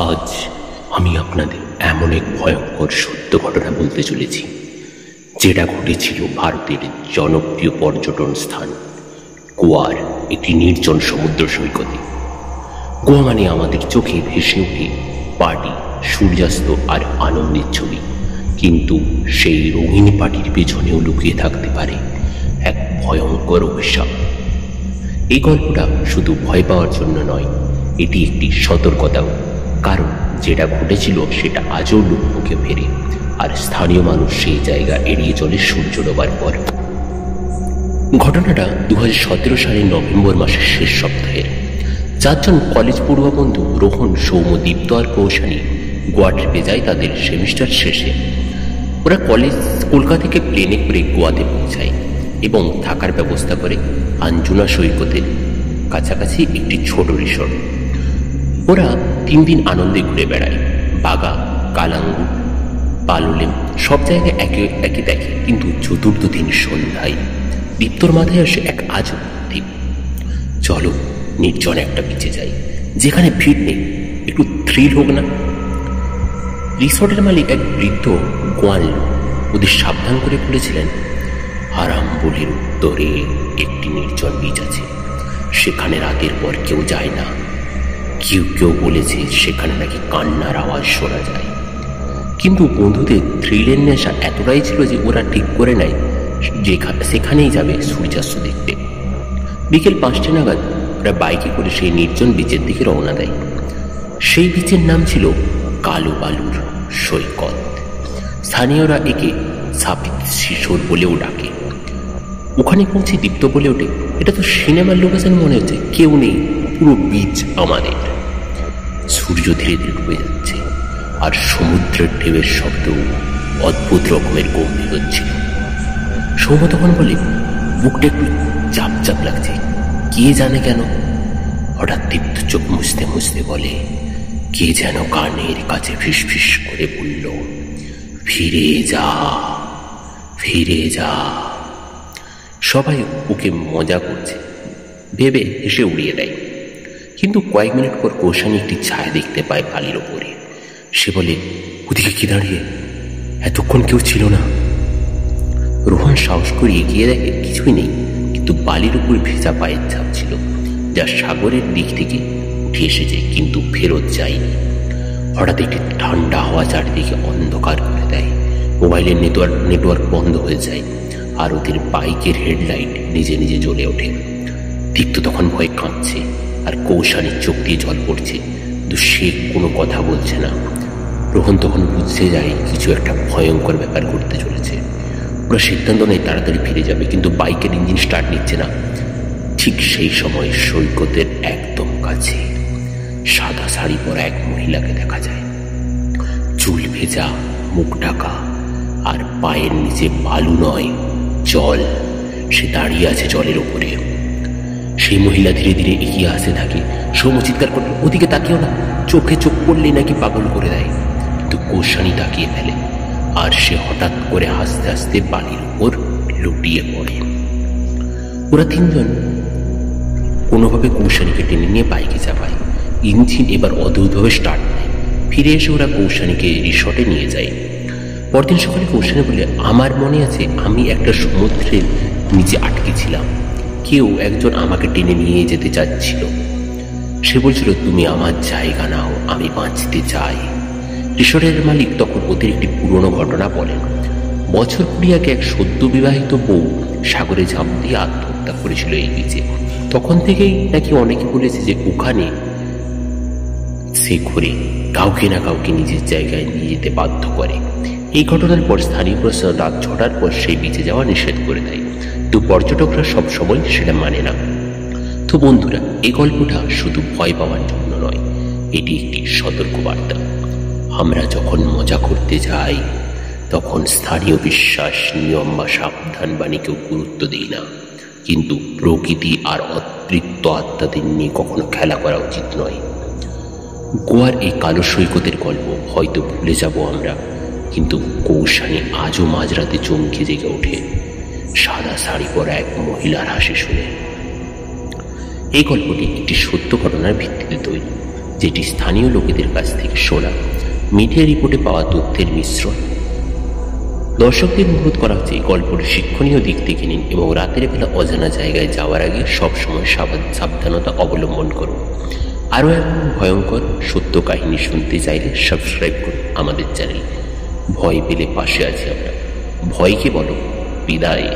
আজ আমি আপনাদের এমন এক ভয়ঙ্কর সত্য ঘটনা বলতে চলেছি, যেটা ঘটেছিল ভারতের জনপ্রিয় পর্যটন স্থান গোয়ার একটি নির্জন সমুদ্র সৈকতে। গোয়া মানে আমাদের চোখে ভেসে ওঠে পার্টি, সূর্যাস্ত আর আনন্দের ছবি, কিন্তু সেই রঙিন পার্টির পেছনেও লুকিয়ে থাকতে পারে এক ভয়ঙ্কর অভিশাপ। এই গল্পটা শুধু ভয় পাওয়ার জন্য নয়, এটি একটি সতর্কতাও, কারণ যেটা ঘটেছিল সেটা আজও লোকমুখে ফেরে, আর স্থানীয় মানুষ সেই জায়গা এড়িয়ে চলে সূর্য ডোবার পর। ঘটনাটা 2017 সালের নভেম্বর মাসের শেষ সপ্তাহের। চারজন কলেজ পড়ুয়া বন্ধু রোহন, সৌম্য, দীপ্ত আর কৌশানী গোয়া ট্রিপে যায় তাদের সেমিস্টার শেষে। ওরা কলকাতা থেকে প্লেনে করে গোয়াতে পৌঁছায় এবং থাকার ব্যবস্থা করে আঞ্জুনা সৈকতের কাছাকাছি একটি ছোট রিসর্ট। ওরা 3 দিন আনন্দে ঘুরে বেড়ায়। বাগা, কালাঙ্গু, পালোলেম সব জায়গায় একে দেখে, কিন্তু চতুর্থ দিন সন্ধ্যায় দীপ্তর মাথায় আসে এক আজব বুদ্ধি। চলো নির্জন একটা বিচে যাই, যেখানে ভিড় নেই, একটু থ্রিল হোক না। রিসর্টের মালিক এক বৃদ্ধ গোয়াল ওদের সাবধান করে বলেছিলেন, আরাম্বুলের উত্তরে একটি নির্জন বিচ আছে, সেখানে রাতের পর কেউ যায় না। কেউ বলেছে সেখানে নাকি কান্নার আওয়াজ শোনা যায়। কিন্তু বন্ধুদের থ্রিলের নেশা এতটাই ছিল যে ওরা ঠিক করে নেয় সেখানেই যাবে সূর্যাস্ত দেখতে। বিকেল 5টে নাগাদ ওরা বাইকে করে সেই নির্জন বিচের দিকে রওনা দেয়। সেই বিচের নাম ছিল কালো বালুর সৈকত। স্থানীয়রা একে সাপিত শিশোর বলেও ডাকে। ওখানে পৌঁছে দীপ্ত বলে ওঠে, এটা তো সিনেমার লোকেশন মনে হচ্ছে, কেউ নেই, পুরো বিচ আমাদের। সূর্য ধীরে ধীরে ডুবে যাচ্ছে, আর সমুদ্রের ঢেউয়ের শব্দ অদ্ভুত রকমের গম্ভীর হচ্ছিল। সৌম্য তখন বলে, বুকটা একটু চাপ চাপ লাগছে, কে জানে কেন। হঠাৎ দীপ্ত চোখ মুছতে মুছতে বলে, কে যেন কানের কাছে ফিস ফিস করে বলল, ফিরে যা, ফিরে যা। সবাই ওকে মজা করছে ভেবে হেসে উড়িয়ে দেয়। কিন্তু কয়েক মিনিট পর কৌশানী একটি ছায়া দেখতে পায় বালির ওপরে। সে বলে, ওদিকে কি দাঁড়িয়ে, এতক্ষণ কেউ ছিল না। রোহন সাহস করে এগিয়ে দেখে কিছুই নেই, কিন্তু বালির উপর ভেজা পায়ের ছাপ ছিল, যা সাগরের দিক থেকে উঠে এসেছে কিন্তু ফেরত যায়নি। হঠাৎ একটি ঠান্ডা হাওয়া চারিদিকে অন্ধকার করে দেয়। মোবাইলের নেটওয়ার্ক বন্ধ হয়ে যায়, আর ওদের বাইকের হেডলাইট নিজে নিজে জ্বলে ওঠে। দীপ্ত তখন ভয়ে কাঁপছে, আর কৌশানীর চোখ দিয়ে জল পড়ছে, কিন্তু সে কোনো কথা বলছে না। রোহন তখন বুঝতে যায় কিছু একটা ভয়ঙ্কর ব্যাপার ঘটতে চলেছে। ওরা সিদ্ধান্ত নেয় তাড়াতাড়ি ফিরে যাবে, কিন্তু বাইকের ইঞ্জিন স্টার্ট নিচ্ছে না। ঠিক সেই সময় সৈকতের একদম কাছে সাদা শাড়ি পরা এক মহিলাকে দেখা যায়। চুল ভেজা, মুখ ঢাকা, আর পায়ের নিচে বালু নয়, জল। সে দাঁড়িয়ে আছে জলের উপরে। সেই মহিলা ধীরে ধীরে এগিয়ে আসতে থাকে। সৌম্য চিৎকার করল, ওদিকে তাকিও না, চোখে চোখ পড়লেই নাকি পাগল করে দেয়। কিন্তু কৌশানী তাকিয়ে ফেলে, আর সে হঠাৎ করে হাসতে হাসতে বালির উপর লুটিয়ে পড়ে। ওরা 3 জন কোনোভাবে কৌশানীকে টেনে নিয়ে বাইকে চাপায়। ইঞ্জিন এবার অদ্ভুতভাবে স্টার্ট নেয়। ফিরে এসে ওরা কৌশানীকে রিসর্টে নিয়ে যায়। পরদিন সকালে কৌশানী বলে, আমার মনে আছে আমি একটা সমুদ্রের নিচে আটকে ছিলাম, একজন আমাকে টেনে নিয়ে যেতে চাচ্ছিল। সে বলছিল, তুমি আমার জায়গা নাও, আমি বাঁচতে চাই। রিসর্টের মালিক তখন ওদের একটি পুরনো ঘটনা বলেন। বছর 20 আগে এক সদ্য বিবাহিত বউ সাগরে ঝাঁপ দিয়ে আত্মহত্যা করেছিল এই বিচে। তখন থেকেই নাকি অনেকে বলেছে যে ওখানে সে ঘুরে কাউকে না কাউকে নিজের জায়গায় নিয়ে যেতে বাধ্য করে। এই ঘটনার পর স্থানীয় প্রশাসন রাত 6টার পর সেই বিচে যাওয়া নিষেধ করে দেয়, তো পর্যটকরা সব সময় সেটা মানে না। তো বন্ধুরা, এই গল্পটা শুধু ভয় পাওয়ার জন্য নয়, এটি একটি সতর্কবার্তা। আমরা যখন মজা করতে যাই, তখন স্থানীয় বিশ্বাস, নিয়ম বা সাবধান বাণীকেও গুরুত্ব দিই না, কিন্তু প্রকৃতি আর অতৃপ্ত আত্মাদের নিয়ে কখনো খেলা করা উচিত নয়। গোয়ার এই কালো সৈকতের গল্প হয়তো ভুলে যাব আমরা, কিন্তু কৌশানী আজও মাঝরাতে চমকে জেগে ওঠে সাদা শাড়ি পরা এক মহিলার হাসি শুনে। এই গল্পটি একটি সত্য ঘটনার ভিত্তিতে তৈরি, যেটি স্থানীয় লোকেদের কাছ থেকে শোনা, মিডিয়া রিপোর্টে পাওয়া তথ্যের মিশ্রণ। দর্শকদের অনুরোধ করা হচ্ছে গল্পের শিক্ষণীয় দিক থেকে নিন এবং রাতের বেলা অজানা জায়গায় যাওয়ার আগে সবসময় সাবধানতা অবলম্বন করুন। আরও এমন ভয়ঙ্কর সত্য কাহিনী শুনতে চাইলে সাবস্ক্রাইব করুন আমাদের চ্যানেল। ভয় পেলে পাশে আছি আমরা। ভয়কে বলো বিদায়।